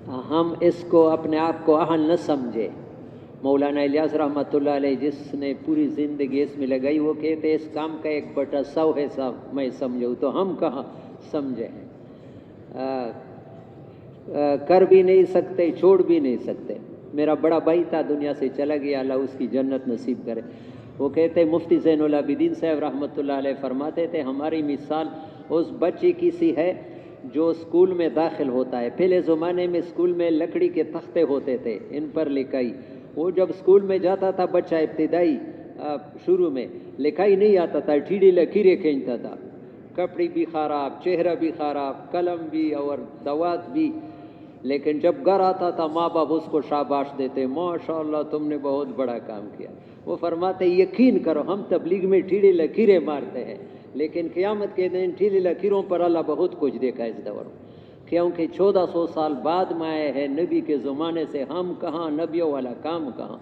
ہم اس کو اپنے آپ کو اہل نہ سمجھے. مولانا الیاس رحمۃ اللہ علیہ جس نے پوری زندگی اس میں لگائی وہ کہتے اس کام کا 1/100 حصہ میں سمجھوں تو ہم کہاں سمجھے ہیں. کر بھی نہیں سکتے چھوڑ بھی نہیں سکتے. میرا بڑا بھائی تھا دنیا سے چلا گیا, اللہ اس کی جنت نصیب کرے. وہ کہتے مفتی زین العابدین صاحب رحمۃ اللہ علیہ فرماتے تھے ہماری مثال اس بچے کی سی ہے جو اسکول میں داخل ہوتا ہے. پہلے زمانے میں اسکول میں لکڑی کے تختے ہوتے تھے, ان پر لکھائی. وہ جب اسکول میں جاتا تھا بچہ ابتدائی شروع میں لکھائی نہیں آتا تھا, ٹھیڑی لکیریں کھینچتا تھا, کپڑی بھی خراب, چہرہ بھی خراب, قلم بھی اور دوات بھی. لیکن جب گھر آتا تھا ماں باپ اس کو شاباش دیتے, ماشاء اللہ تم نے بہت بڑا کام کیا. وہ فرماتے یقین کرو ہم تبلیغ میں ٹھیڑی لکیریں مارتے ہیں لیکن قیامت کے دن ٹھیڑی لکیروں پر اللہ بہت کچھ دیکھا اس دور میں, کیونکہ 1400 سال بعد میں آئے ہیں نبی کے زمانے سے. ہم کہاں, نبیوں والا کام کہاں.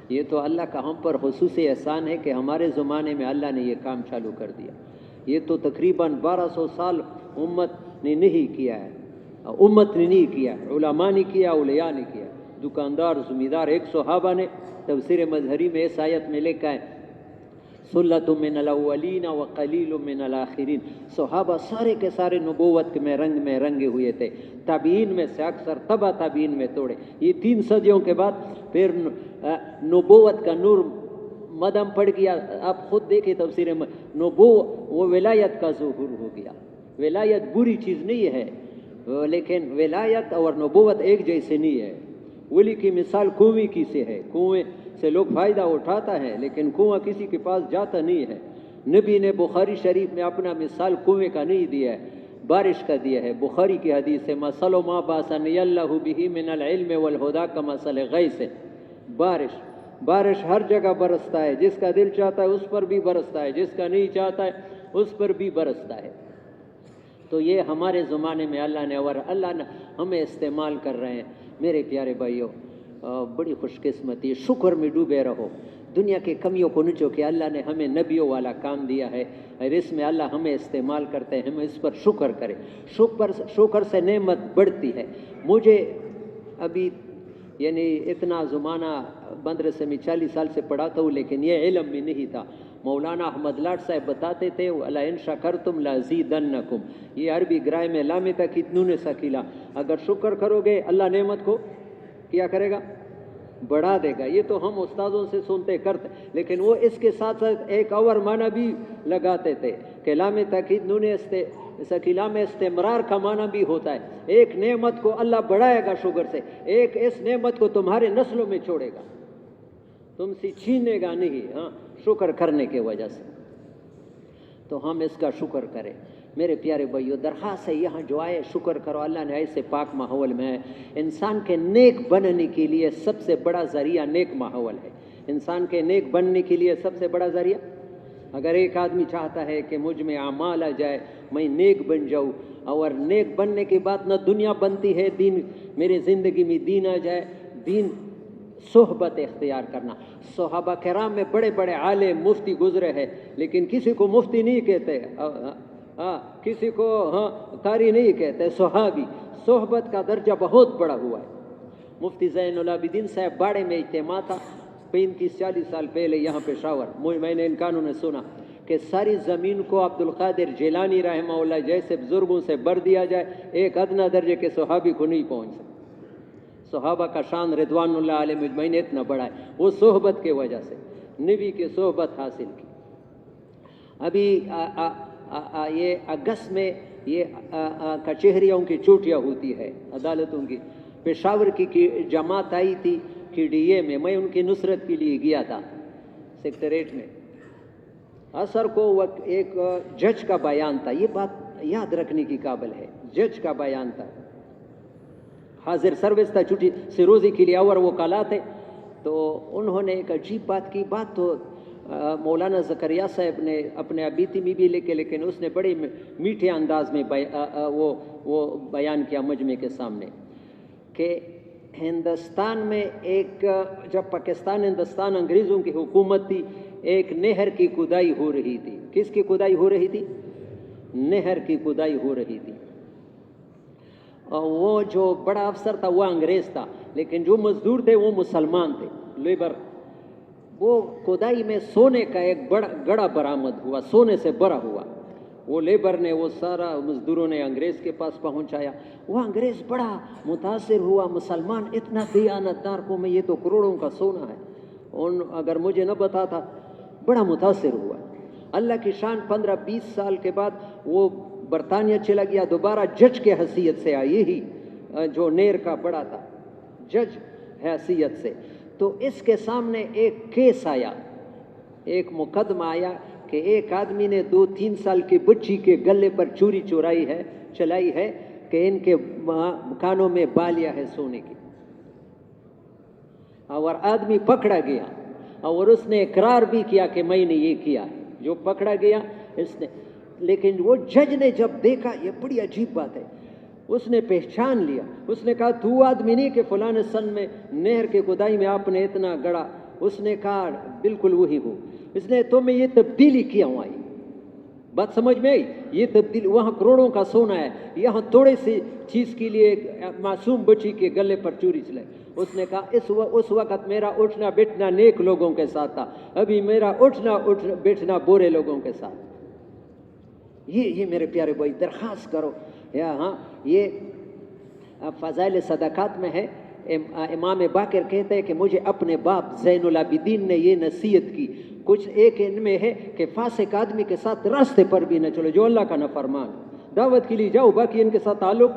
یہ تو اللہ کا ہم پر خصوصی احسان ہے کہ ہمارے زمانے میں اللہ نے یہ کام چالو کر دیا. یہ تو تقریباً 1200 سال امت نے نہیں کیا ہے, امت نے نہیں کیا, علماء نے کیا, اولیاء نے کیا. دکاندار زمیندار ایک صحابہ نے تفسیر مظہری میں اس آیت میں لکھا ہے سلۃ من الاولین وقلیل من الاخرین. صحابہ سارے کے سارے نبوت میں رنگے ہوئے تھے. تابعین میں سے اکثر تبع تابعین میں توڑے. یہ 3 صدیوں کے بعد پھر نبوت کا نور مدم پڑ گیا. آپ خود دیکھیں تفسیر وہ ولایت کا ظہور ہو گیا. ولایت بری چیز نہیں ہے لیکن ولایت اور نبوت ایک جیسے نہیں ہے. ولی کی مثال کنویں کی سے ہے, کنویں سے لوگ فائدہ اٹھاتا ہے لیکن کنواں کسی کے پاس جاتا نہیں ہے. نبی نے بخاری شریف میں اپنا مثال کنویں کا نہیں دیا ہے, بارش کا دیا ہے. بخاری کی حدیث ہے مثل ما باسنی اللہ بہ من العلم والہدی کمثل غیث. بارش ہر جگہ برستا ہے, جس کا دل چاہتا ہے اس پر بھی برستا ہے, جس کا نہیں چاہتا ہے اس پر بھی برستا ہے. تو یہ ہمارے زمانے میں اللہ نے اور اللہ نے ہمیں استعمال کر رہے ہیں. میرے پیارے بھائیوں بڑی خوش قسمتی, شکر میں ڈوبے رہو. دنیا کے کمیوں کو نچو کہ اللہ نے ہمیں نبیوں والا کام دیا ہے اور اس میں اللہ ہمیں استعمال کرتے ہیں, ہم اس پر شکر کریں. شکر سے نعمت بڑھتی ہے. مجھے ابھی یعنی اتنا زمانہ مدرسے میں 40 سال سے پڑھاتا ہوں لیکن یہ علم بھی نہیں تھا. مولانا احمد لاٹ صاحب بتاتے تھے لئن شکرتم لازیدنکم. یہ عربی گرائے میں لام تاکید نون ثقیلہ, اگر شکر کرو گے اللہ نعمت کو کیا کرے گا, بڑھا دے گا. یہ تو ہم استادوں سے سنتے کرتے لیکن وہ اس کے ساتھ ساتھ ایک اور معنی بھی لگاتے تھے کہ لام تاکید نون ثقیلہ میں استمرار کا معنی بھی ہوتا ہے. ایک نعمت کو اللہ بڑھائے گا شکر سے, ایک اس نعمت کو تمہارے نسلوں میں چھوڑے گا, تم سے چھینے گا نہیں. ہاں شکر کرنے کی وجہ سے تو ہم اس کا شکر کریں. میرے پیارے بھائیو درخواست ہے یہاں جو آئے شکر کرو. اللہ نے ایسے پاک ماحول میں ہے. انسان کے نیک بننے کے لیے سب سے بڑا ذریعہ نیک ماحول ہے. انسان کے نیک بننے کے لیے سب سے بڑا ذریعہ, اگر ایک آدمی چاہتا ہے کہ مجھ میں اعمال آ جائے, میں نیک بن جاؤں, اور نیک بننے کے بعد نہ دنیا بنتی ہے, دین میرے زندگی میں دین آ جائے, دین صحبت اختیار کرنا. صحابہ کرام میں بڑے بڑے عالم مفتی گزرے ہیں لیکن کسی کو مفتی نہیں کہتے, کسی کو قاری نہیں کہتے, صحابی. صحبت کا درجہ بہت بڑا ہوا ہے. مفتی زین العابدین صاحب باڑے میں اجتماع تھا 35-40 سال پہلے یہاں پشاور. میں نے ان کانوں نے سنا کہ ساری زمین کو عبد القادر جیلانی رحمہ اللہ جیسے بزرگوں سے بھر دیا جائے, ایک ادنا درجے کے صحابی کو نہیں پہنچ سکتا. صحابہ کا شان رضوان اللہ علیہ مجمعین اتنا بڑا ہے, وہ صحبت کے وجہ سے نبی کی صحبت حاصل کی. ابھی یہ اگست میں یہ کچہریوں کی چھٹیاں ہوتی ہے عدالتوں کی. پشاور کی جماعت آئی تھی KDA میں ان کی نصرت کے لیے گیا تھا سیکٹریٹ میں. اثر کو ایک جج کا بیان تھا, یہ بات یاد رکھنے کی قابل ہے. جج کا بیان تھا, حاضر سروس تھا چھٹی سے روزی کے لیے, اور وہ کالا تھے. تو انہوں نے ایک عجیب بات کی. بات تو مولانا زکریا صاحب نے اپنے ابیتی میں بھی لکھے لیکن اس نے بڑے میٹھے انداز میں وہ بیان کیا مجمع کے سامنے کہ ہندوستان میں ایک جب پاکستان ہندوستان انگریزوں کی حکومت تھی, ایک نہر کی کھدائی ہو رہی تھی. کس کی کھدائی ہو رہی تھی؟ نہر کی کھدائی ہو رہی تھی. اور وہ جو بڑا افسر تھا وہ انگریز تھا، لیکن جو مزدور تھے وہ مسلمان تھے، لیبر۔ وہ کھدائی میں سونے کا ایک بڑا گڑھا برآمد ہوا، سونے سے بھرا ہوا۔ وہ لیبر نے وہ سارا مزدوروں نے انگریز کے پاس پہنچایا۔ وہ انگریز بڑا متاثر ہوا، مسلمان اتنا دیانت دار قوم ہے، یہ تو کروڑوں کا سونا ہے، اگر مجھے نہ بتاتا، بڑا متاثر ہوا۔ اللہ کی شان 15-20 سال کے بعد وہ برطانیہ چلا گیا، دوبارہ جج کے حیثیت سے آئی، یہی جو نیر کا بڑا تھا، جج حیثیت سے۔ تو اس کے سامنے ایک کیس آیا، ایک مقدمہ آیا کہ ایک آدمی نے 2-3 سال کی بچی کے گلے پر چوری چلائی ہے کہ ان کے کانوں میں بالیاں ہے سونے کی، اور آدمی پکڑا گیا اور اس نے اقرار بھی کیا کہ میں نے یہ کیا ہے، جو پکڑا گیا اس نے۔ لیکن وہ جج نے جب دیکھا، یہ بڑی عجیب بات ہے، اس نے پہچان لیا، اس نے کہا تو آدمی نہیں کہ فلاں سن میں نہر کے کھدائی میں آپ نے اتنا گڑا؟ اس نے کہا بالکل وہی ہوں۔ اس نے تو میں یہ تبدیلی کیا ہوں، آئی بات سمجھ میں آئی؟ یہ تبدیلی، وہاں کروڑوں کا سونا ہے، یہاں تھوڑے سی چیز کے لیے ایک معصوم بچی کے گلے پر چوری چلائی۔ اس نے کہا اس وقت میرا اٹھنا بیٹھنا نیک لوگوں کے ساتھ تھا، ابھی میرا اٹھنا بیٹھنا برے لوگوں کے ساتھ۔ یہ میرے پیارے بھائی درخواست کرو، ہاں یہ فضائل صدقات میں ہے، امام باقر کہتے ہیں کہ مجھے اپنے باپ زین العابدین نے یہ نصیحت کی، کچھ ایک ان میں ہے کہ فاسق آدمی کے ساتھ راستے پر بھی نہ چلو، جو اللہ کا نافرمان، دعوت کے لیے جاؤ، باقی ان کے ساتھ تعلق،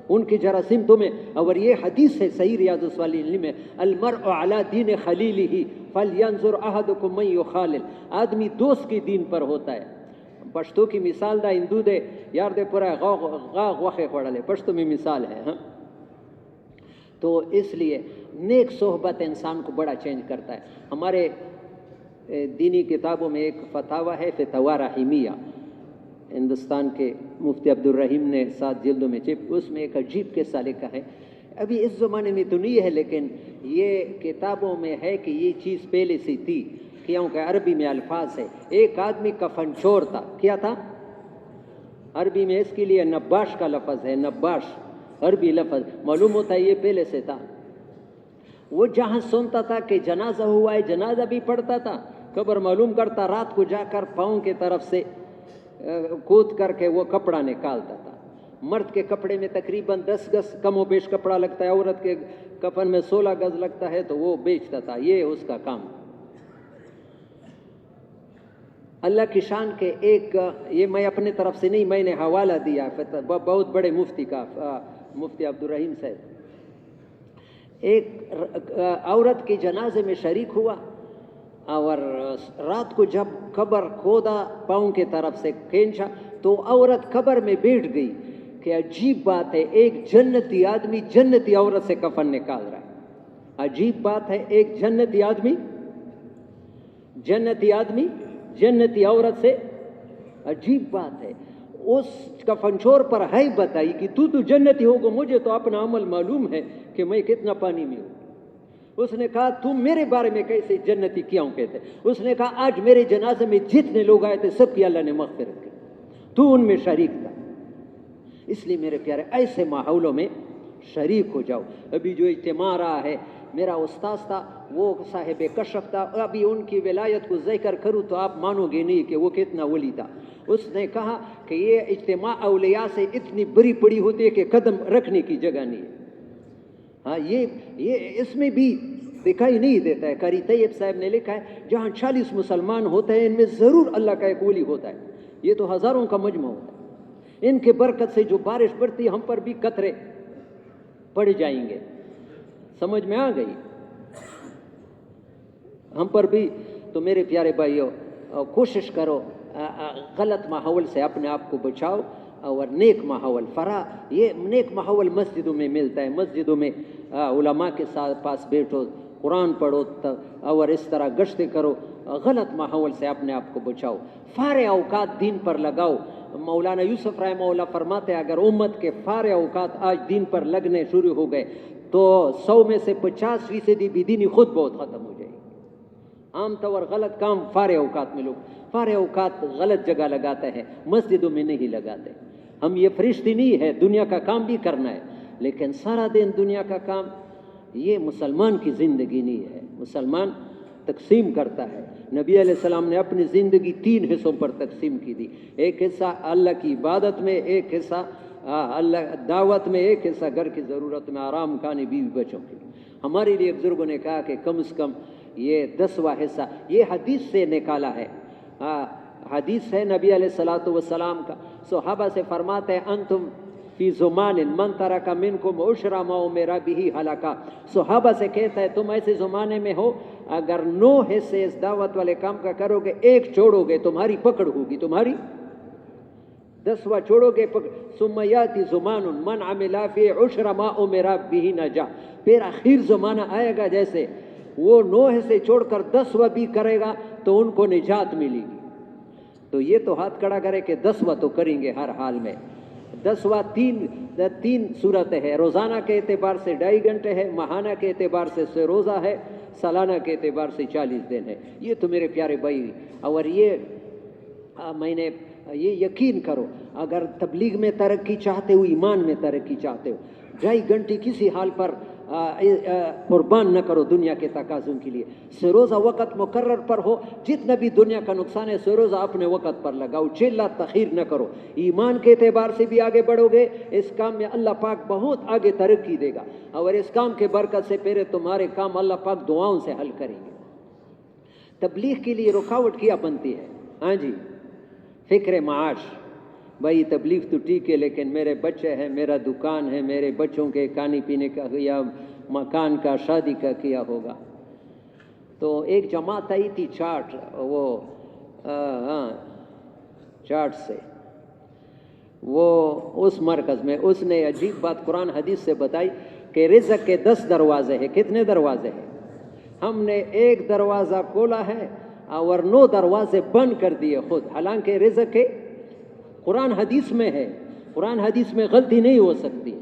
ان کی جراثیم تمہیں۔ اور یہ حدیث ہے صحیح ریاض الصالحین میں، المرء علی دین خلیلہ فلینظر احدکم من یخالل، آدمی دوست کے دین پر ہوتا ہے۔ پشتو کی مثال دا ہندو دے یار دے پورا غاغ وخے خوڑلے، پشتو میں مثال ہے، ہاں۔ تو اس لیے نیک صحبت انسان کو بڑا چینج کرتا ہے۔ ہمارے دینی کتابوں میں ایک فتاوی ہے، فتاوی رحیمیہ، ہندوستان کے مفتی عبد الرحیم نے 7 جلدوں میں اس میں ایک عجیب قصہ لکھا ہے، ابھی اس زمانے میں تو نہیں ہے لیکن یہ کتابوں میں ہے کہ یہ چیز پہلے سے تھی، کیونکہ عربی میں الفاظ ہے۔ ایک آدمی کفن چور تھا، کیا تھا؟ عربی میں اس کے لیے نباش کا لفظ ہے، نباش عربی لفظ، معلوم ہوتا ہے یہ پہلے سے تھا۔ وہ جہاں سنتا تھا کہ جنازہ ہوا ہے، جنازہ بھی پڑھتا تھا، قبر معلوم کرتا، رات کو جا کر پاؤں کی طرف سے کود کر کے وہ کپڑا نکالتا تھا۔ مرد کے کپڑے میں تقریباً 10 گز کم و بیش کپڑا لگتا ہے، عورت کے کفن میں 16 گز لگتا ہے، تو وہ بیچتا تھا، یہ اس کا کام۔ اللہ کی شان کے ایک، یہ میں اپنے طرف سے نہیں، میں نے حوالہ دیا بہت بڑے مفتی کا، مفتی عبد الرحیم صاحب، ایک عورت کے جنازے میں شریک ہوا، اور رات کو جب قبر کھودا پاؤں کی طرف سے کھینچا تو عورت قبر میں بیٹھ گئی۔ کہ عجیب بات ہے، ایک جنتی آدمی جنتی عورت سے کفن نکال رہا ہے، عجیب بات ہے، ایک جنتی آدمی جنتی عورت سے، عجیب بات ہے۔ اس کفن چور پر ہے بتائی کہ تو جنتی ہوگا، مجھے تو اپنا عمل معلوم ہے کہ میں کتنا پانی میں ہوں۔ اس نے کہا تم میرے بارے میں کیسے جنتی کیوں کہتے؟ اس نے کہا آج میرے جنازے میں جتنے لوگ آئے تھے سب کی اللہ نے مغفرت کی، تو ان میں شریک تھا۔ اس لیے میرے پیارے ایسے ماحولوں میں شریک ہو جاؤ۔ ابھی جو اجتماع رہا ہے، میرا استاذ تھا، وہ صاحب کشف تھا، ابھی ان کی ولایت کو ذکر کروں تو آپ مانو گے نہیں کہ وہ کتنا ولی تھا۔ اس نے کہا کہ یہ اجتماع اولیاء سے اتنی بری پڑی ہوتی ہے کہ قدم رکھنے کی جگہ نہیں ہے۔ ہاں یہ اس میں بھی دکھائی نہیں دیتا ہے۔ قاری طیب صاحب نے لکھا ہے جہاں 40 مسلمان ہوتے ہیں ان میں ضرور اللہ کا ایک ولی ہوتا ہے، یہ تو ہزاروں کا مجمع ہوتا ہے۔ ان کے برکت سے جو بارش پڑتی ہے ہم پر بھی قطرے پڑ جائیں گے، سمجھ میں آ گئی ہم پر بھی۔ تو میرے پیارے بھائیو کوشش کرو غلط ماحول سے اپنے آپ کو بچاؤ اور نیک ماحول یہ نیک ماحول مسجدوں میں ملتا ہے، مسجدوں میں علماء کے ساتھ پاس بیٹھو، قرآن پڑھو اور اس طرح گشتیں کرو، غلط ماحول سے اپنے آپ کو بچاؤ، فارغ اوقات دین پر لگاؤ۔ مولانا یوسف رحمہ اللہ فرماتے ہیں اگر امت کے فارغ اوقات آج دین پر لگنے شروع ہو گئے تو 100 میں سے 50% بھی دینی خود بہت ختم ہو جائے گی۔ عام طور غلط کام فارغ اوقات میں لوگ فارغ اوقات غلط جگہ لگاتے ہیں، مسجدوں میں نہیں لگاتے۔ ہم یہ فرشتے نہیں ہے، دنیا کا کام بھی کرنا ہے، لیکن سارا دن دنیا کا کام یہ مسلمان کی زندگی نہیں ہے۔ مسلمان تقسیم کرتا ہے۔ نبی علیہ السلام نے اپنی زندگی 3 حصوں پر تقسیم کی تھی۔ ایک حصہ اللہ کی عبادت میں، ایک حصہ اللہ دعوت میں، ایک حصہ گھر کی ضرورت میں، آرام کھانے بیوی بچوں کے لیے۔ ہمارے لیے بزرگوں نے کہا کہ کم از کم یہ 10واں حصہ یہ حدیث سے نکالا ہے۔ حدیث ہے نبی علیہ الصلوۃ والسلام کا، صحابہ سے فرماتے ہیں انتم فی زمان من ترک منکم عشر ما امر به ہلاکا۔ صحابہ سے کہتا ہے تم ایسے زمانے میں ہو اگر 9 حصے اس دعوت والے کام کا کرو گے، ایک چھوڑو گے تمہاری پکڑ ہوگی، تمہاری 10واں چھوڑو گے پکڑ۔ ثم یاتی زمان من عمل فی عشر ما امر به نجا۔ پھر آخر زمانہ آئے گا جیسے وہ 9 حصے چھوڑ کر 10واں بھی کرے گا تو ان کو نجات ملے گی۔ تو یہ تو ہاتھ کھڑا کرے کہ 10واں تو کریں گے ہر حال میں۔ 10واں 3 صورت ہے، روزانہ کے اعتبار سے 2.5 گھنٹے ہے، ماہانہ کے اعتبار سے روزہ ہے، سالانہ کے اعتبار سے 40 دن ہے۔ یہ تو میرے پیارے بھائی، اور یہ میں نے یہ یقین کرو اگر تبلیغ میں ترقی چاہتے ہو، ایمان میں ترقی چاہتے ہو، 2.5 گھنٹے کسی حال پر قربان نہ کرو دنیا کے تقاضوں کے لیے۔ سروزہ وقت مقرر پر ہو، جتنا بھی دنیا کا نقصان ہے سروزہ اپنے وقت پر لگاؤ، چلا تخیر نہ کرو۔ ایمان کے اعتبار سے بھی آگے بڑھو گے، اس کام میں اللہ پاک بہت آگے ترقی دے گا، اور اس کام کے برکت سے پھر تمہارے کام اللہ پاک دعاؤں سے حل کریں گے۔ تبلیغ کے لیے رکاوٹ کیا بنتی ہے؟ ہاں جی، فکر معاش۔ بھائی تبلیغ تو ٹھیک ہے لیکن میرے بچے ہیں، میرا دکان ہے، میرے بچوں کے کھانے پینے کا یا مکان کا، شادی کا کیا ہوگا۔ تو ایک جماعت آئی تھی چارٹ، وہ چارٹ سے، وہ اس مرکز میں اس نے عجیب بات قرآن حدیث سے بتائی کہ رزق کے 10 دروازے ہیں۔ کتنے دروازے ہیں؟ ہم نے ایک دروازہ کھولا ہے اور 9 دروازے بند کر دیے خود، حالانکہ رزق کے قرآن حدیث میں ہے، قرآن حدیث میں غلطی نہیں ہو سکتی۔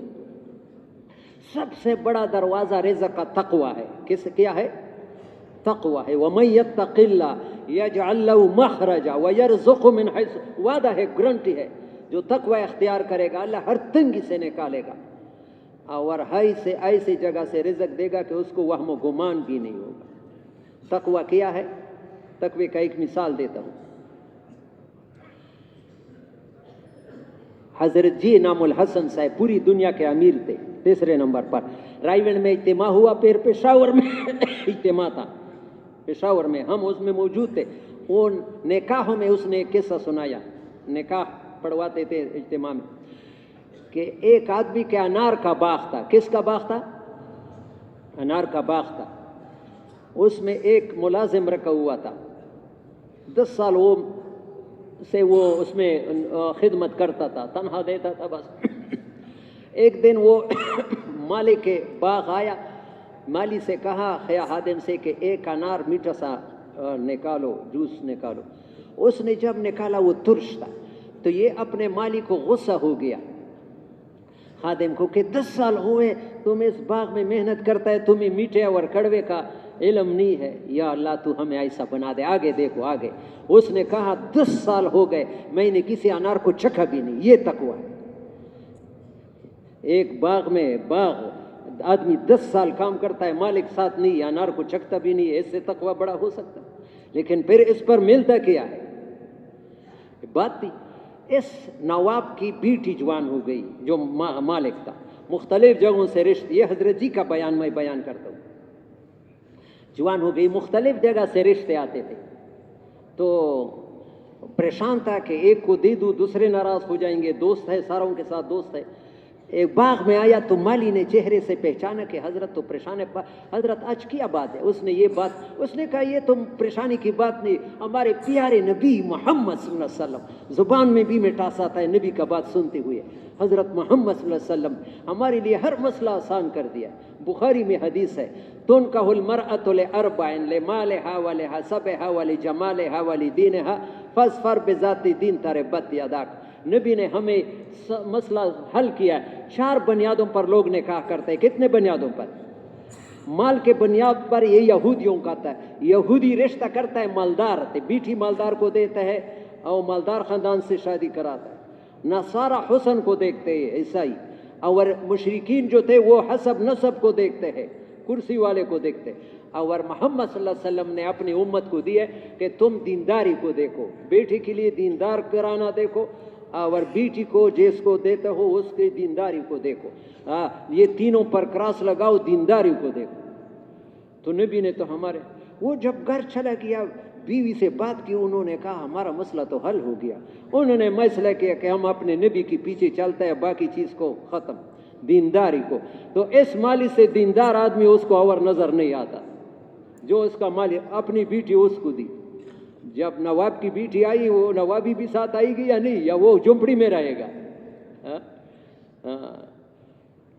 سب سے بڑا دروازہ رزق کا تقوی ہے۔ کیا ہے؟ تقوی ہے۔ وَمَن يَتَّقِ اللَّهَ يَجْعَل لَّهُ مَخْرَجًا وَيَرْزُقْهُ مِنْ حَيْثُ، وعدہ ہے، گارنٹی ہے، جو تقوی اختیار کرے گا اللہ ہر تنگی سے نکالے گا اور ایسی جگہ سے رزق دے گا کہ اس کو وہم و گمان بھی نہیں ہوگا۔ تقوی کیا ہے؟ تقوی کا ایک مثال دیتا ہوں۔ حضرت جی انعام الحسن صاحب پوری دنیا کے امیر تھے، 3 نمبر پر۔ رائے گنج میں اجتماع ہوا، پھر پشاور میں اجتماع تھا، پشاور میں ہم اس میں موجود تھے۔ ان نکاحوں میں اس نے ایک قصہ سنایا، نکاح پڑھواتے تھے اجتماع میں، کہ ایک آدمی کے انار کا باغ تھا۔ کس کا باغ تھا؟ انار کا باغ تھا۔ اس میں ایک ملازم رکھا ہوا تھا، 10 سال وہ اس میں خدمت کرتا تھا، تنخواہ دیتا تھا بس۔ ایک دن وہ مالک کے باغ آیا، مالی سے کہا خادم سے کہ ایک انار میٹھا سا نکالو، جوس نکالو۔ اس نے جب نکالا وہ ترش تھا، تو یہ اپنے مالی کو غصہ ہو گیا خادم کو کہ 10 سال ہوئے تم اس باغ میں محنت کرتا ہے، تمہیں میٹھے اور کڑوے کا علم نہیں ہے، یا اللہ تو ہمیں ایسا بنا دے، آگے دیکھو آگے۔ اس نے کہا 10 سال ہو گئے میں نے کسی انار کو چکھا بھی نہیں۔ یہ تقوی ہے۔ ایک باغ میں آدمی 10 سال کام کرتا ہے، مالک ساتھ نہیں، انار کو چکھتا بھی نہیں، اس سے تقوی بڑا ہو سکتا ہے؟ لیکن پھر اس پر ملتا کیا ہے؟ بات تھی اس نواب کی بیٹی جوان ہو گئی جو مالک تھا، مختلف جگہوں سے رشتے، یہ حضرت جی کا بیان میں بیان کرتا ہوں، جوان ہو گئی، مختلف جگہ سے رشتے آتے تھے، تو پریشان تھا کہ ایک کو دے دوں دوسرے ناراض ہو جائیں گے، دوست ہے، ساروں کے ساتھ دوست ہے۔ ایک باغ میں آیا تو مالی نے چہرے سے پہچانا کہ حضرت تو پریشان ہے۔ حضرت آج کیا بات ہے؟ اس نے یہ بات، اس نے کہا یہ تم پریشانی کی بات نہیں، ہمارے پیارے نبی محمد صلی اللہ علیہ وسلم، زبان میں بھی مٹاس آتا ہے نبی کا بات سنتے ہوئے، حضرت محمد صلی اللہ علیہ وسلم ہمارے لیے ہر مسئلہ آسان کر دیا۔ بخاری میں حدیث ہے تنکح المرأة لأربع لمالها ولحسبها ولجمالها ولدینها فاظفر بذات دین تربت یداک۔ نبی نے ہمیں مسئلہ حل کیا۔ 4 بنیادوں پر لوگ نکاح کرتے ہیں۔ کتنے بنیادوں پر؟ مال کے بنیاد پر یہ یہودیوں کا تھا، یہودی رشتہ کرتا ہے مالدار، بیٹی مالدار کو دیتا ہے اور مالدار خاندان سے شادی کراتا ہے، نصارہ حسن کو دیکھتے ہیں عیسائی، اور مشرکین جو تھے وہ حسب نسب کو دیکھتے ہیں، کرسی والے کو دیکھتے ہیں۔ اور محمد صلی اللہ علیہ وسلم نے اپنی امت کو دی ہے کہ تم دینداری کو دیکھو، بیٹی کے لیے دیندار کرانا دیکھو، اور بیٹی کو جس کو دیتے ہو اس کی دینداری کو دیکھو، یہ تینوں پر کراس لگاؤ، دینداری کو دیکھو۔ تو نبی نے تو ہمارے، وہ جب گھر چلا گیا بیوی سے بات کی، انہوں نے کہا ہمارا مسئلہ تو حل ہو گیا۔ انہوں نے مسئلہ کیا کہ ہم اپنے نبی کے پیچھے چلتے ہیں، باقی چیز کو ختم، دینداری کو۔ تو اس مالی سے دیندار آدمی اس کو اور نظر نہیں آتا، جو اس کا مالی اپنی بیٹی اس کو دی۔ جب نواب کی بیٹی آئی، وہ نوابی بھی ساتھ آئے گی یا نہیں، یا وہ جھونپڑی میں رہے گا؟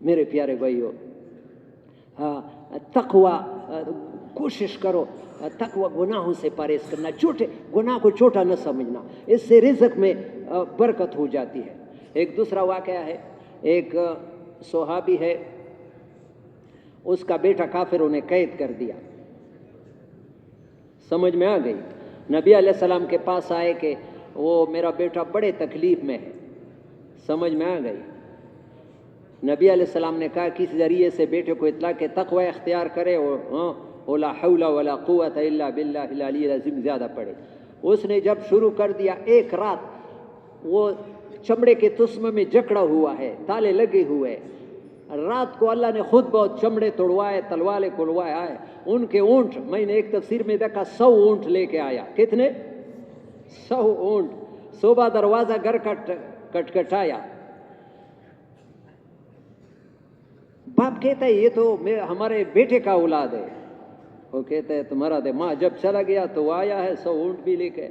میرے پیارے بھائیو، تقوی کوشش کرو، تقوی گناہوں سے پرہیز کرنا، چھوٹے گناہ کو چھوٹا نہ سمجھنا، اس سے رزق میں برکت ہو جاتی ہے۔ ایک دوسرا واقعہ ہے، ایک صحابی ہے، اس کا بیٹا کافروں نے قید کر دیا، سمجھ میں آ گئی، نبی علیہ السلام کے پاس آئے کہ وہ میرا بیٹا بڑے تکلیف میں ہے، سمجھ میں آ گئی۔ نبی علیہ السلام نے کہا کس ذریعے سے بیٹے کو اطلاع کہ تقوی اختیار کرے، اور لا حول ولا قوت الا باللہ العلی العظیم زیادہ پڑھے۔ اس نے جب شروع کر دیا، ایک رات وہ چمڑے کے تسمے میں جکڑا ہوا ہے، تالے لگے ہوئے، رات کو اللہ نے خود بہت چمڑے توڑوائے، تلوالے کھلوائے آئے، ان کے اونٹ، میں نے ایک تفسیر میں دیکھا 100 اونٹ لے کے آیا۔ کتنے؟ 100 اونٹ۔ صبح دروازہ گھر کا کٹکھٹایا، باپ کہتا ہے یہ تو ہمارے بیٹے کا اولاد ہے، وہ کہتا ہے تمہارا دے۔ ماں جب چلا گیا تو وہ آیا ہے 100 اونٹ بھی لے کے،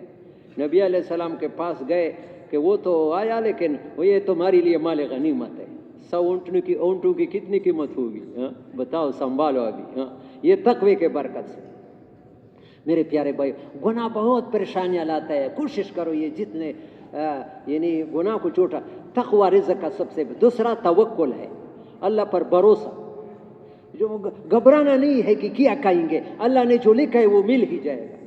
نبی علیہ السلام کے پاس گئے کہ وہ تو آیا لیکن وہ یہ تمہاری لیے مال غنیمت ہے۔ 100 اونٹوں کی کتنی قیمت ہوگی؟ بتاؤ، سنبھالو ابھی۔ یہ تقوی کے برکت سے۔ میرے پیارے بھائی، گناہ بہت پریشانیاں لاتا ہے، کوشش کرو یہ جتنے یعنی گناہ کو چھوٹا۔ تقوی رزق کا سب سے دوسرا توکل ہے، اللہ پر بھروسہ، جو گھبرانا نہیں ہے کہ کیا کہیں گے، اللہ نے جو لکھا ہے وہ مل ہی جائے گا۔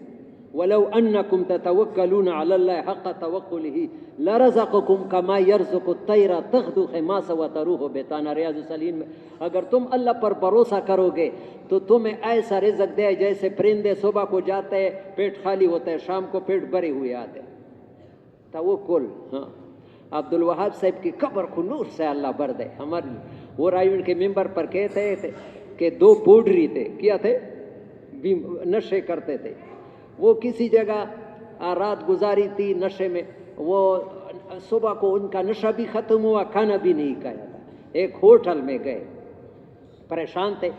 وَلَوْ أَنَّكُمْ تَتَوَكَّلُونَ عَلَى اللَّهِ حَقَّ تَوَكُّلِهِ لَرَزَقَكُمْ كَمَا يَرْزُقُ الطَّيْرَ تَغْدُو خِمَاصًا وَتَرُوحُ بِطَانًا۔ ریاض الصالحین میں اگر تم اللہ پر بھروسہ کرو گے تو تمہیں ایسا رزق دے جیسے پرندے صبح کو جاتے ہیں پیٹ خالی ہوتا ہے، شام کو پیٹ بھرے ہوئے آتے ہیں۔ توکل۔ عبد الوہاب صاحب کی قبر کو نور سے اللہ بھر دے۔ ہمارے وہ رائیون کے ممبر پر کہتے تھے کہ 2 پوڈری تھے، کیا تھے؟ نشے کرتے تھے۔ وہ کسی جگہ رات گزاری تھی نشے میں، وہ صبح کو ان کا نشہ بھی ختم ہوا، کھانا بھی نہیں کھایا تھا۔ ایک ہوٹل میں گئے، پریشان تھے،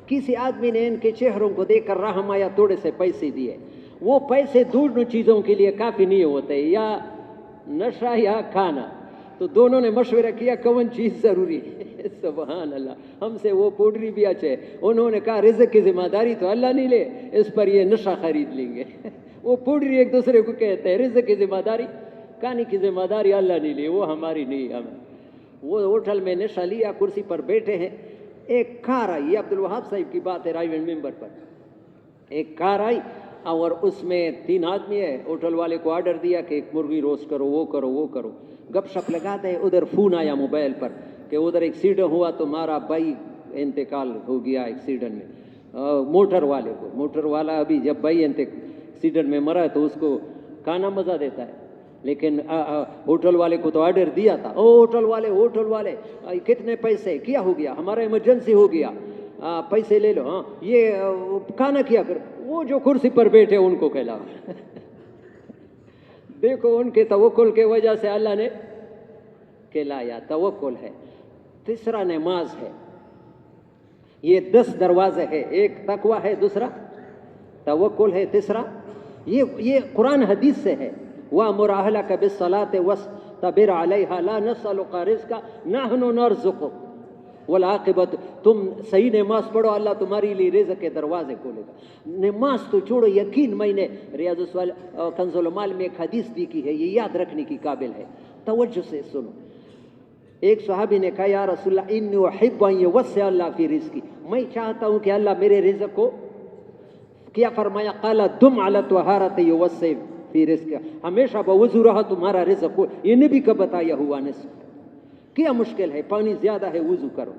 کسی آدمی نے ان کے چہروں کو دیکھ کر رحم آیا، تھوڑے سے پیسے دیے۔ وہ پیسے دونوں چیزوں کے لیے کافی نہیں ہوتے، یا نشہ یا کھانا۔ تو دونوں نے مشورہ کیا کون چیز ضروری ہے؟ سبحان اللہ، ہم سے وہ پوڈری بھی اچھے۔ انہوں نے کہا رزق کی ذمہ داری تو اللہ نہیں لے، اس پر یہ نشہ خرید لیں گے۔ وہ پوڈری ایک دوسرے کو کہتے ہیں رزق کی ذمہ داری، کھانے کی ذمہ داری اللہ نہیں لے، وہ ہماری نہیں۔ ہم وہ ہوٹل میں نشہ لیا، کرسی پر بیٹھے ہیں، ایک کار آئی، یہ عبد الوہاب صاحب کی بات ہے، رائیون ممبر پر ایک کار آئی اور اس میں 3 آدمی ہے۔ ہوٹل والے کو آرڈر دیا کہ ایک مرغی روسٹ کرو، وہ کرو، وہ کرو، گپ شپ لگاتے ہیں۔ ادھر فون آیا موبائل پر کہ ادھر ایکسیڈنٹ ہوا، تمہارا بھائی انتقال ہو گیا ایکسیڈنٹ میں۔ موٹر والے کو، موٹر والا ابھی جب بھائی ایکسیڈنٹ میں مرا تو اس کو کھانا مزہ دیتا ہے، لیکن ہوٹل والے کو تو آرڈر دیا تھا، ہوٹل والے کتنے پیسے، کیا ہو گیا، ہمارا ایمرجنسی ہو گیا، پیسے لے لو، ہاں یہ کھانا کیا کر، وہ جو کرسی پر بیٹھے ان کو کھلاؤ۔ دیکھو ان کے توکل کے وجہ سے اللہ نے کھلایا، توکل ہے۔ تیسرا نماز ہے، یہ 10 دروازے ہیں، ایک تقوی ہے، دوسرا توکل ہے، تیسرا یہ قرآن حدیث سے ہے۔ وَأْمُرْ أَهْلَكَ بِالصَّلَاةِ وَاصْطَبِرْ عَلَيْهَا لَا نَسْأَلُكَ رِزْقًا نَحْنُ نَرْزُقُكَ وَالْعَاقِبَةُ، تم صحیح نماز پڑھو، اللہ تمہاری لیے رزق کے دروازے کھولے گا۔ نماز تو چھوڑو، یقین، میں نے ریاض کنز المال میں ایک حدیث بھی کی ہے، یہ یاد رکھنے کی قابل ہے، توجہ سے سنو۔ ایک صحابی نے کہا یا رسول اللہ انی احب ان یوسع اللہ فی رزقی، میں چاہتا ہوں کہ اللہ میرے رزق کو، کیا فرمایا؟ قال دم علی الطہارۃ یوسع فی رزق, ہمیشہ بوضو رہا تمہارا رزق ہو. یہ نبی کا بتایا ہوا نصف. کیا مشکل ہے, پانی زیادہ ہے وضو کرو,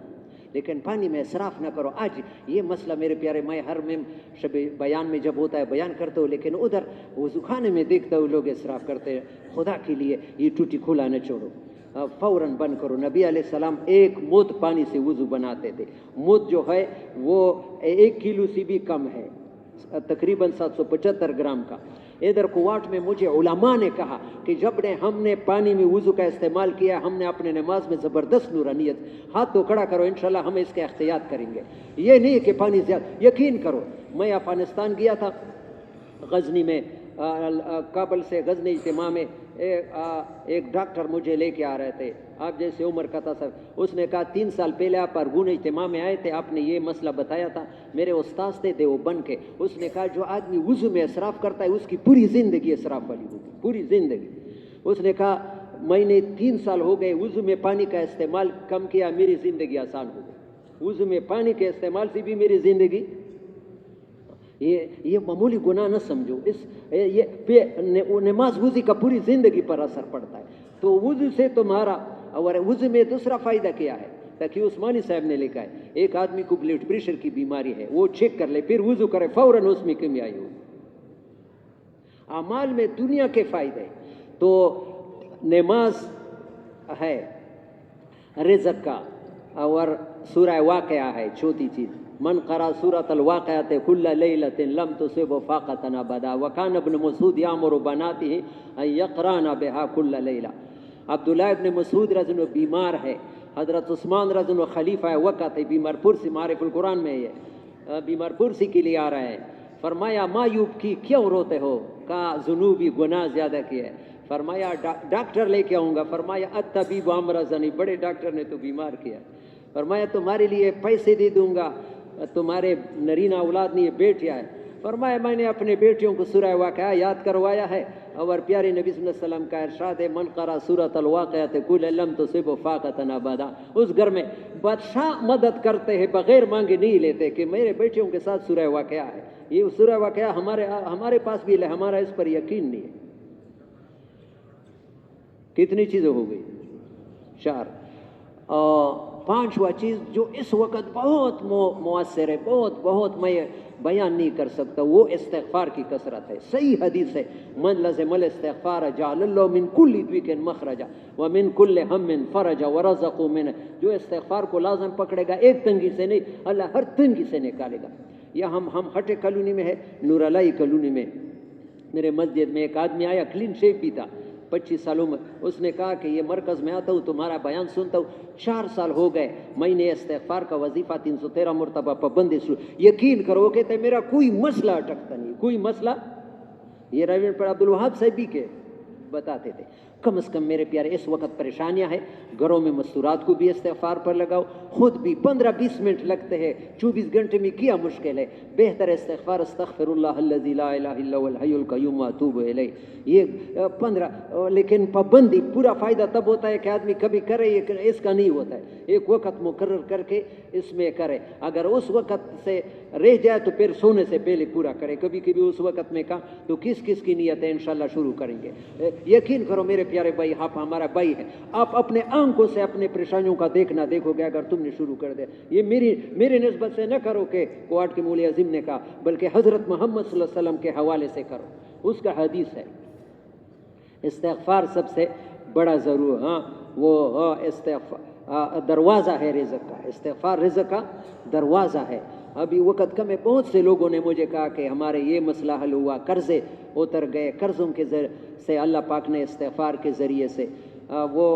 لیکن پانی میں اسراف نہ کرو. آج یہ مسئلہ میرے پیارے, میں ہر میں شب بیان میں جب ہوتا ہے بیان کرتا ہوں, لیکن ادھر وضو خانے میں دیکھتا ہوں لوگ اسراف کرتے ہیں. خدا کے لیے یہ ٹوٹی کھلا نہ چھوڑو, فوراً بند کرو. نبی علیہ السلام 1 مد پانی سے وضو بناتے تھے. مد جو ہے وہ 1 کلو سے بھی کم ہے, تقریباً 775 گرام کا. ادھر کوارٹ میں مجھے علماء نے کہا کہ جب ہم نے پانی میں وضو کا استعمال کیا, ہم نے اپنے نماز میں زبردست نورانیت. ہاتھ تو کھڑا کرو, انشاءاللہ ہم اس کا احتیاط کریں گے. یہ نہیں کہ پانی زیادہ, یقین کرو. میں افغانستان گیا تھا, غزنی میں, کابل سے غزنی اجتماع میں. ایک ڈاکٹر مجھے لے کے آ رہے تھے, آپ جیسے عمر کا تھا سر. اس نے کہا 3 سال پہلے آپ ارگون اجتماع میں آئے تھے, آپ نے یہ مسئلہ بتایا تھا. میرے استاذ تھے دیوبند کے. اس نے کہا جو آدمی وضو میں اسراف کرتا ہے اس کی پوری زندگی اسراف والی ہوگی, پوری زندگی. اس نے کہا میں نے 3 سال ہو گئے وضو میں پانی کا استعمال کم کیا, میری زندگی آسان ہو گئی. وضو میں پانی کے استعمال سے بھی میری زندگی. یہ معمولی گناہ نہ سمجھو, یہ نماز وضو کا پوری زندگی پر اثر پڑتا ہے. تو وضو سے تمہارا, اور وضو میں دوسرا فائدہ کیا ہے, تاکہ عثمانی صاحب نے لکھا ہے ایک آدمی کو بلڈ پریشر کی بیماری ہے, وہ چیک کر لے, پھر وضو کرے, فوراً اس میں کمی آئی ہو. اعمال میں دنیا کے فائدے. تو نماز ہے رزق کا, اور سورہ واقعہ ہے چھوٹی چیز. من قرأ سورة الواقعة كل ليلة لم تصب فاقة أبدا وكان ابن مسعود يأمر بناته أن يقرأن بها كل ليلة. عبداللہ ابن مسعود رضی اللہ عنہ بیمار ہے, حضرت عثمان رضی اللہ عنہ خلیفہ وقت ہے, بیمار پرسی, معارف القرآن میں یہ بیمار پرسی کے لیے آ رہے ہیں. فرمایا ما یبکی, کیوں روتے ہو؟ کہا ذنوبی, گناہ زیادہ کیا ہے. فرمایا ڈاکٹر لے کے آؤں گا. فرمایا الطبیب امرضنی, بڑے ڈاکٹر نے تو بیمار کیا. فرمایا تمہارے لیے پیسے دے دوں گا, تمہارے نرینہ اولاد نہیں, بیٹیاں ہے. فرمایا میں نے اپنے بیٹیوں کو سورہ واقعہ یاد کروایا ہے, اور پیارے نبی صلی اللہ علیہ وسلم کا ارشاد ہے من قرأ سورۃ الواقعہ کل لم تصب فاقۃ ابدا. اس گھر میں بادشاہ مدد کرتے ہیں, بغیر مانگے نہیں لیتے, کہ میرے بیٹیوں کے ساتھ سورہ واقعہ ہے. یہ سورہ واقعہ ہمارے پاس بھی ہے, ہمارا اس پر یقین نہیں ہے. کتنی چیزیں ہو گئی؟ 4. اور 5واں چیز جو اس وقت بہت مؤثر ہے, بہت میں بیان نہیں کر سکتا, وہ استغفار کی کثرت ہے. صحیح حدیث ہے, من لزم الاستغفار جعل اللہ من کل ضیق مخرجا ومن کل ہم فرجا ورزقه من. جو استغفار کو لازم پکڑے گا, ایک تنگی سے نہیں, اللہ ہر تنگی سے نکالے گا. یا ہم ہٹے کالونی میں ہے, نور علائی کالونی میں, میرے مسجد میں ایک آدمی آیا, کلین شیپ بھی تھا, 25 سالوں میں. اس نے کہا کہ یہ مرکز میں آتا ہوں, تمہارا بیان سنتا ہوں, 4 سال ہو گئے, میں نے استغفار کا وظیفہ 313 مرتبہ پابندی شروع. یقین کرو, کہتے میرا کوئی مسئلہ اٹکتا نہیں, کوئی مسئلہ. یہ ریورنڈ پر عبدالوہاب صاحب بھی کے بتاتے تھے. کم از کم میرے پیارے اس وقت پریشانیاں ہیں, گھروں میں مستورات کو بھی استغفار پر لگاؤ, خود بھی 15-20 منٹ لگتے ہیں, 24 گھنٹے میں کیا مشکل ہے. بہتر استغفار استغفر اللہ الذی لا الہ الا هو الحی القیوم واتوب الیہ. یہ 15, لیکن پابندی پورا فائدہ تب ہوتا ہے کہ آدمی کبھی کرے, اس کا نہیں ہوتا ہے. ایک وقت مقرر کر کے اس میں کرے, اگر اس وقت سے رہ جائے تو پھر سونے سے پہلے پورا کرے. کبھی کبھی اس وقت میں کہا تو کس کی نیت ہے, انشاءاللہ شروع کریں گے. یقین کرو میرے پیارے بھائی, آپ ہمارا بھائی ہے, آپ اپنے آنکھوں سے اپنے پریشانیوں کا دیکھنا دیکھو گے اگر تم نے شروع کر دیا. یہ میری نسبت سے نہ کرو کہ کوارٹ کے مولی عظیم نے کہا, بلکہ حضرت محمد صلی اللہ علیہ وسلم کے حوالے سے کرو, اس کا حدیث ہے. استغفار سب سے بڑا ضرور, ہاں وہ استغفار دروازہ ہے رزق کا. استغفار رزق کا دروازہ ہے. ابھی وقت کم ہے, بہت سے لوگوں نے مجھے کہا کہ ہمارے یہ مسئلہ حل ہوا, قرضے اتر گئے, قرضوں کے سے اللہ پاک نے استغفار کے ذریعے سے وہ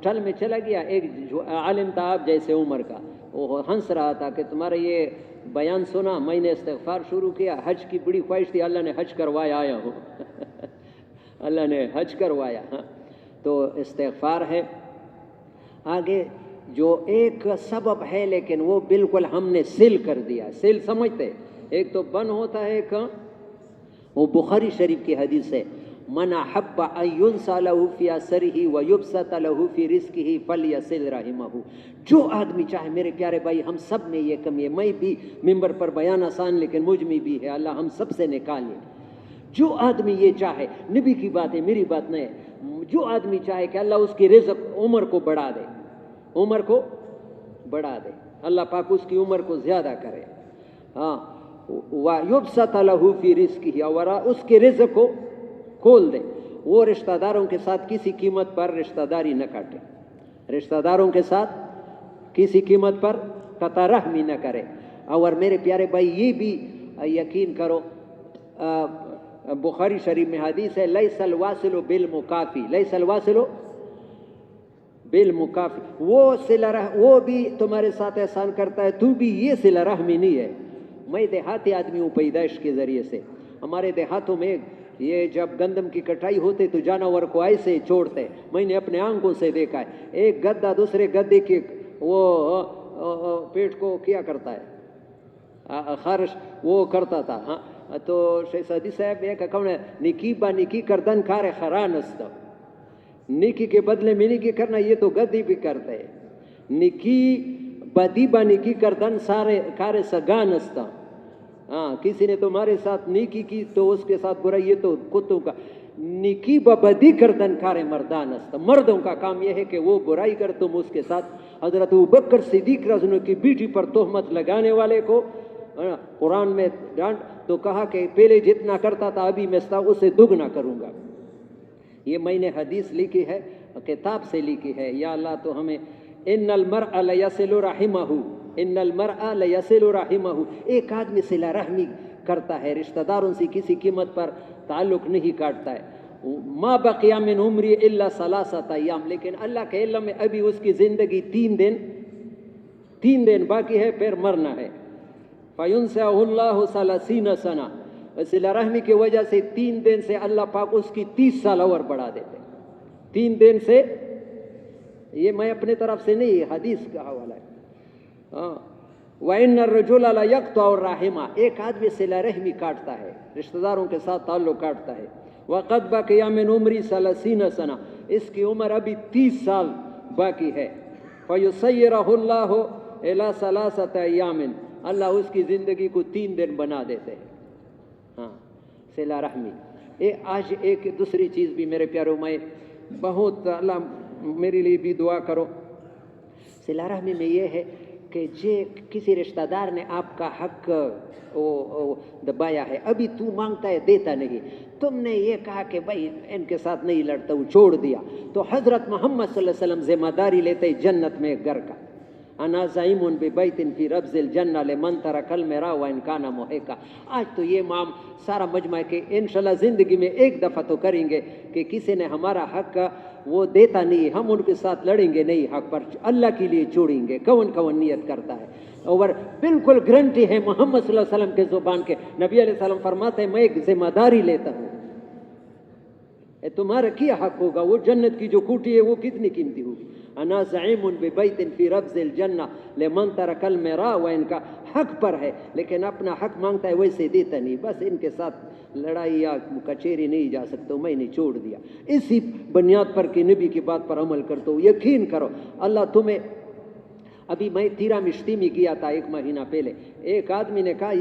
ٹل میں چلا گیا. ایک عالم تھا آپ جیسے عمر کا, وہ ہنس رہا تھا کہ تمہارا یہ بیان سنا, میں نے استغفار شروع کیا, حج کی بڑی خواہش تھی, اللہ نے حج کروایا, آیا ہوں اللہ نے حج کروایا. ہاں تو استغفار ہے. آگے جو ایک سبب ہے لیکن وہ بالکل ہم نے سل کر دیا. سل سمجھتے, ایک تو بن ہوتا ہے, ایک وہ بخاری شریف کی حدیث ہے, من احب ان ينسى له في اثره ويبسط له في رزقه فليصل رحمه. جو آدمی چاہے, میرے پیارے بھائی ہم سب میں یہ کمی ہے, میں بھی ممبر پر بیان آسان لیکن مجھ میں بھی ہے, اللہ ہم سب سے نکالے. جو آدمی یہ چاہے، نبی کی بات ہے میری بات نہیں ہے، جو آدمی چاہے کہ اللہ اس کی رزق عمر کو بڑھا دے، عمر کو بڑھا دے، اللہ پاک اس کی عمر کو زیادہ کرے، ہاں وَيُبْسَطَ لَهُ فِي رِزْقِهِ، اور اس کے رزق کو کھول دے، وہ رشتہ داروں کے ساتھ کسی قیمت پر رشتہ داری نہ کاٹے، رشتہ داروں کے ساتھ کسی قیمت پر قطع رحمی نہ کرے۔ اور میرے پیارے بھائی یہ بھی یقین کرو، بخاری شریف میں حدیث ہے لیس الواصل بالمکافی، لیس الواصل بالمکافی، وہ بھی تمہارے ساتھ احسان کرتا ہے، تو بھی یہ صلہ رحمی نہیں ہے۔ میں دیہاتی آدمی ہوں پیدائش کے ذریعے سے، ہمارے دیہاتوں میں یہ جب گندم کی کٹائی ہوتے تو جانور کو ایسے چھوڑتے، میں نے اپنے آنکھوں سے دیکھا ہے، ایک گدھا دوسرے گدھے کے وہ پیٹ کو کیا کرتا ہے، خارش وہ کرتا تھا، ہاں تو شیخ سعدی صاحب ایک کہنے نیکی با نیکی کردن کار خران است، نیکی کے بدلے میں نیکی کرنا یہ تو گدھی بھی کرتے ہیں، نیکی بدی با نیکی کردن سارے کار سگان است، ہاں کسی نے تمہارے ساتھ نیکی کی تو اس کے ساتھ برائی، یہ تو کتوں کا، نیکی با بدی کردن کار مردان است، مردوں کا کام یہ ہے کہ وہ برائی کر تم اس کے ساتھ۔ حضرت ابوبکر صدیق رضی اللہ عنہ کی بیٹی پر تہمت لگانے والے کو قرآن میں ڈانٹ تو کہا کہ پہلے جتنا کرتا تھا ابھی میں اسے دگنا کروں گا۔ یہ میں نے حدیث لکھی ہے، کتاب سے لکھی ہے، یا اللہ تو ہمیں ان المرء لیصل رحمہ، ان المرء لیصل رحمہ، ایک آدمی صلہ رحمی کرتا ہے، رشتہ داروں سے کسی قیمت پر تعلق نہیں کاٹتا ہے، ما بقی من عمری الا ثلاثۃ ایام، لیکن اللہ کے علم میں ابھی اس کی زندگی 3 دن باقی ہے، پھر مرنا ہے۔ فَيُنْسَعُهُ اللَّهُ 30 سنہ، صلہ رحمی کی وجہ سے 3 دن سے اللہ پاک اس کی 30 سال اور بڑھا دیتے، 3 دن سے، یہ میں اپنے طرف سے نہیں، حدیث کا حوالہ ہے۔ وَإِنَّ الرَّجُلَ لَيَقْطَعُ الرَّحِمَ، ایک آدمی صلہ رحمی کاٹتا ہے، رشتہ داروں کے ساتھ تعلق کاٹتا ہے، وَقَدْ بَقِيَ مِنْ عُمْرِ 30 سنہ، اس کی عمر ابھی 30 سال باقی ہے، فَيُصَيِّرَهُ اللَّهُ إِلَى 3 أَيَّامٍ، اللہ اس کی زندگی کو 3 دن بنا دیتے ہیں۔ ہاں صلہ رحمی۔ آج ایک دوسری چیز بھی میرے پیاروں میں بہت، اللہ میرے لیے بھی دعا کرو، صلہ رحمی میں یہ ہے کہ کسی رشتہ دار نے آپ کا حق دبایا ہے، ابھی تو مانگتا ہے دیتا نہیں، تم نے یہ کہا کہ بھائی ان کے ساتھ نہیں لڑتا ہوں، چھوڑ دیا، تو حضرت محمد صلی اللہ علیہ وسلم ذمہ داری لیتے جنت میں گھر کا، انا زعیم ببیت فی ربض الجنہ لمن ترک المراء وان کان محقا۔ آج تو یہ مام سارا مجمع کے انشاءاللہ زندگی میں ایک دفعہ تو کریں گے کہ کسی نے ہمارا حق وہ دیتا نہیں، ہم ان کے ساتھ لڑیں گے نہیں، حق پر اللہ کے لیے چھوڑیں گے، کون نیت کرتا ہے، اور بالکل گارنٹی ہے محمد صلی اللہ علیہ وسلم کے زبان کے، نبی علیہ السلام فرماتے ہیں میں ایک ذمہ داری لیتا ہوں، تمہارا کیا حق ہوگا، وہ جنت کی جو کوٹھی ہے وہ کتنی قیمتی ہوگی، انا زعیم ببیت فی ربض الجنہ لمن ترک المراء، وہ ان کا حق پر ہے لیکن اپنا حق مانگتا ہے ویسے دیتا نہیں، بس ان کے ساتھ لڑائی یا کچہری نہیں جا سکتا، میں نے چھوڑ دیا، اسی بنیاد پر کہ نبی کی بات پر عمل کرتا ہوں۔ یقین کرو اللہ تمہیں، ابھی میں تیرا مشتی میں گیا تھا 1 مہینہ پہلے، ایک آدمی نے کہا